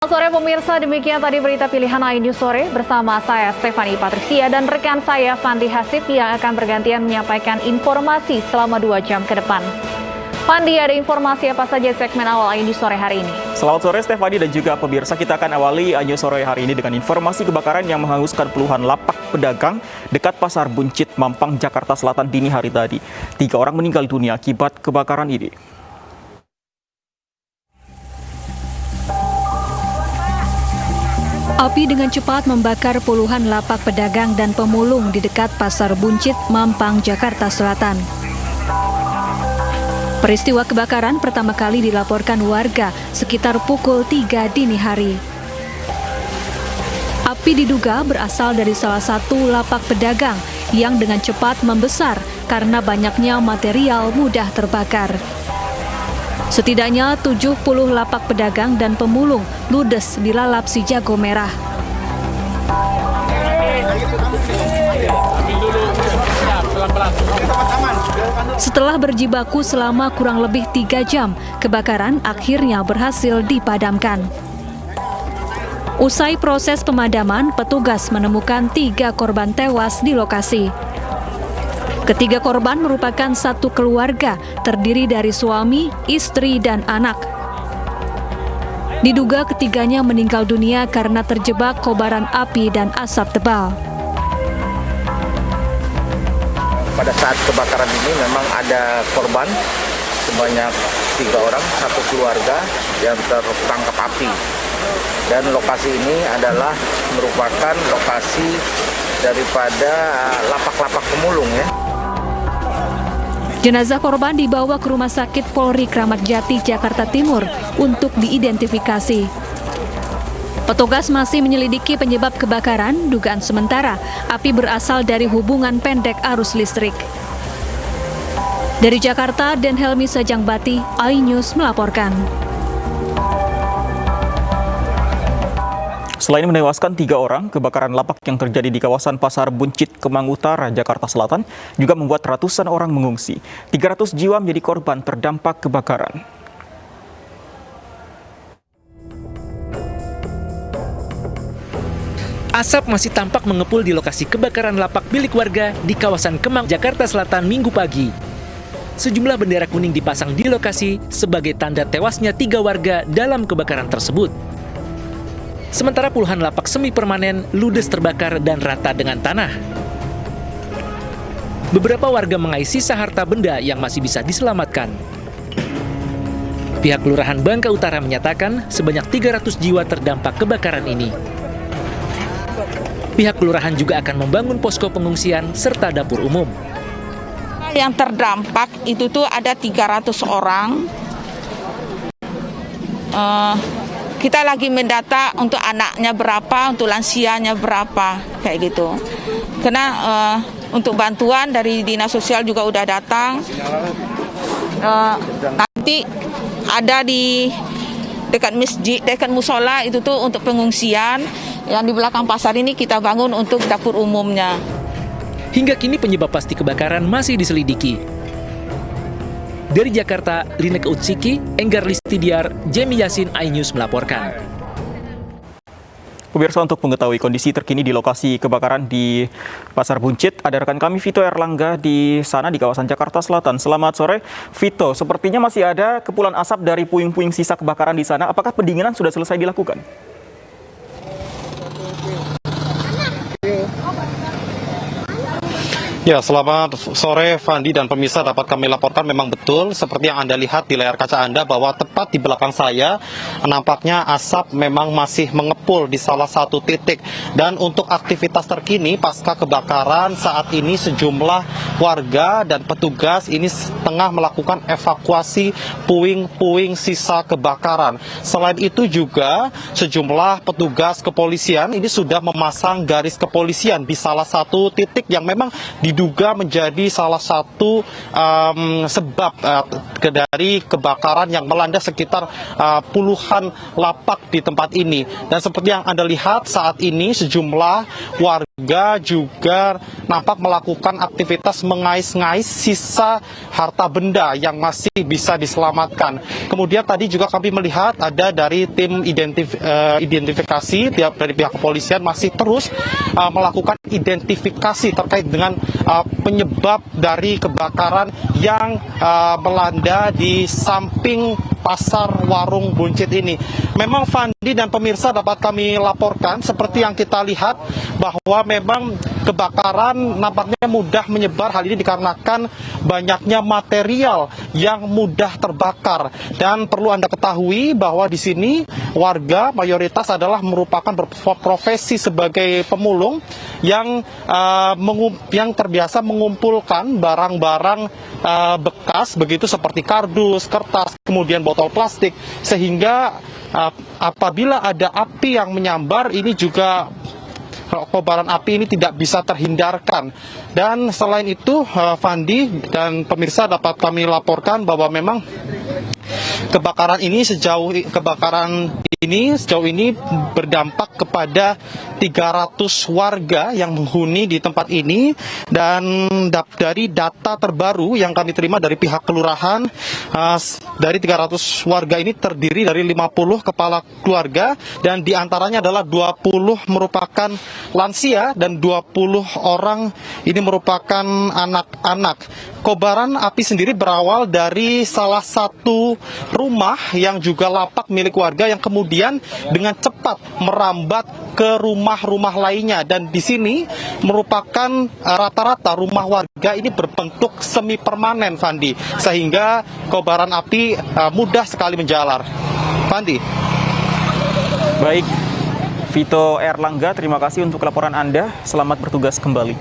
Selamat sore pemirsa, demikian tadi berita pilihan iNews Sore bersama saya Stefani Patricia dan rekan saya Fandi Hasib yang akan bergantian menyampaikan informasi selama 2 jam ke depan. Fandi, ada informasi apa saja segmen awal iNews Sore hari ini? Selamat sore Stefani dan juga pemirsa, kita akan awali iNews Sore hari ini dengan informasi kebakaran yang menghanguskan puluhan lapak pedagang dekat Pasar Buncit, Mampang, Jakarta Selatan dini hari tadi. 3 orang meninggal dunia akibat kebakaran ini. Api dengan cepat membakar puluhan lapak pedagang dan pemulung di dekat Pasar Buncit, Mampang, Jakarta Selatan. Peristiwa kebakaran pertama kali dilaporkan warga sekitar pukul 3 dini hari. Api diduga berasal dari salah satu lapak pedagang yang dengan cepat membesar karena banyaknya material mudah terbakar. Setidaknya 70 lapak pedagang dan pemulung ludes dilalap si jago merah. Setelah berjibaku selama kurang lebih 3 jam, kebakaran akhirnya berhasil dipadamkan. Usai proses pemadaman, petugas menemukan 3 korban tewas di lokasi. Ketiga korban merupakan satu keluarga, terdiri dari suami, istri, dan anak. Diduga ketiganya meninggal dunia karena terjebak kobaran api dan asap tebal. Pada saat kebakaran ini memang ada korban sebanyak 3 orang, satu keluarga yang tertangkap api. Dan lokasi ini adalah merupakan lokasi daripada lapak-lapak pemulung ya. Jenazah korban dibawa ke Rumah Sakit Polri Kramat Jati, Jakarta Timur untuk diidentifikasi. Petugas masih menyelidiki penyebab kebakaran. Dugaan sementara, api berasal dari hubungan pendek arus listrik. Dari Jakarta, Den Helmi Sajangbati, iNews melaporkan. Selain menewaskan 3 orang, kebakaran lapak yang terjadi di kawasan Pasar Buncit, Kemang Utara, Jakarta Selatan juga membuat ratusan orang mengungsi. 300 jiwa menjadi korban terdampak kebakaran. Asap masih tampak mengepul di lokasi kebakaran lapak milik warga di kawasan Kemang, Jakarta Selatan Minggu pagi. Sejumlah bendera kuning dipasang di lokasi sebagai tanda tewasnya 3 warga dalam kebakaran tersebut. Sementara puluhan lapak semi permanen ludes terbakar dan rata dengan tanah. Beberapa warga mengais sisa harta benda yang masih bisa diselamatkan. Pihak Kelurahan Bangka Utara menyatakan sebanyak 300 jiwa terdampak kebakaran ini. Pihak kelurahan juga akan membangun posko pengungsian serta dapur umum. Yang terdampak itu tuh ada 300 orang. Kita lagi mendata untuk anaknya berapa, untuk lansianya berapa, kayak gitu. Karena untuk bantuan dari Dinas Sosial juga udah datang. Nanti ada di dekat masjid, dekat musola itu tuh untuk pengungsian. Yang di belakang pasar ini kita bangun untuk dapur umumnya. Hingga kini penyebab pasti kebakaran masih diselidiki. Dari Jakarta, Linek Utsiki, Enggar Listidiar, Jemi Yasin, iNews melaporkan. Pemirsa, untuk mengetahui kondisi terkini di lokasi kebakaran di Pasar Buncit, ada rekan kami Vito Erlangga di sana di kawasan Jakarta Selatan. Selamat sore, Vito. Sepertinya masih ada kepulan asap dari puing-puing sisa kebakaran di sana. Apakah pendinginan sudah selesai dilakukan? Ya, selamat sore Fandi dan pemirsa, dapat kami laporkan memang betul seperti yang Anda lihat di layar kaca Anda bahwa tepat di belakang saya nampaknya asap memang masih mengepul di salah satu titik. Dan untuk aktivitas terkini pasca kebakaran saat ini sejumlah warga dan petugas ini tengah melakukan evakuasi puing-puing sisa kebakaran. Selain itu juga sejumlah petugas kepolisian ini sudah memasang garis kepolisian di salah satu titik yang memang diduga menjadi salah satu sebab dari kebakaran yang melanda sekitar puluhan lapak di tempat ini. Dan seperti yang Anda lihat saat ini sejumlah warga warga juga nampak melakukan aktivitas mengais-ngais sisa harta benda yang masih bisa diselamatkan. Kemudian tadi juga kami melihat ada dari tim identifikasi dari pihak kepolisian masih terus melakukan identifikasi terkait dengan penyebab dari kebakaran yang melanda di samping pasar warung Buncit ini. Memang Fandi dan pemirsa dapat kami laporkan seperti yang kita lihat bahwa memang kebakaran nampaknya mudah menyebar. Hal ini dikarenakan banyaknya material yang mudah terbakar. Dan perlu Anda ketahui bahwa di sini warga mayoritas adalah merupakan berprofesi sebagai pemulung yang terbiasa mengumpulkan barang-barang bekas begitu seperti kardus, kertas, kemudian botol plastik, sehingga apabila ada api yang menyambar ini juga kobaran api ini tidak bisa terhindarkan. Dan selain itu Fandi dan pemirsa dapat kami laporkan bahwa memang kebakaran ini sejauh ini berdampak kepada 300 warga yang menghuni di tempat ini. Dan dari data terbaru yang kami terima dari pihak kelurahan, dari 300 warga ini terdiri dari 50 kepala keluarga, dan diantaranya adalah 20 merupakan lansia dan 20 orang ini merupakan anak-anak. Kobaran api sendiri berawal dari salah satu rumah yang juga lapak milik warga yang kemudian dengan cepat merambat ke rumah-rumah lainnya. Dan di sini merupakan rata-rata rumah warga ini berbentuk semi permanen, Fandi, sehingga kobaran api mudah sekali menjalar. Fandi. Baik, Vito Erlangga, terima kasih untuk laporan Anda. Selamat bertugas kembali.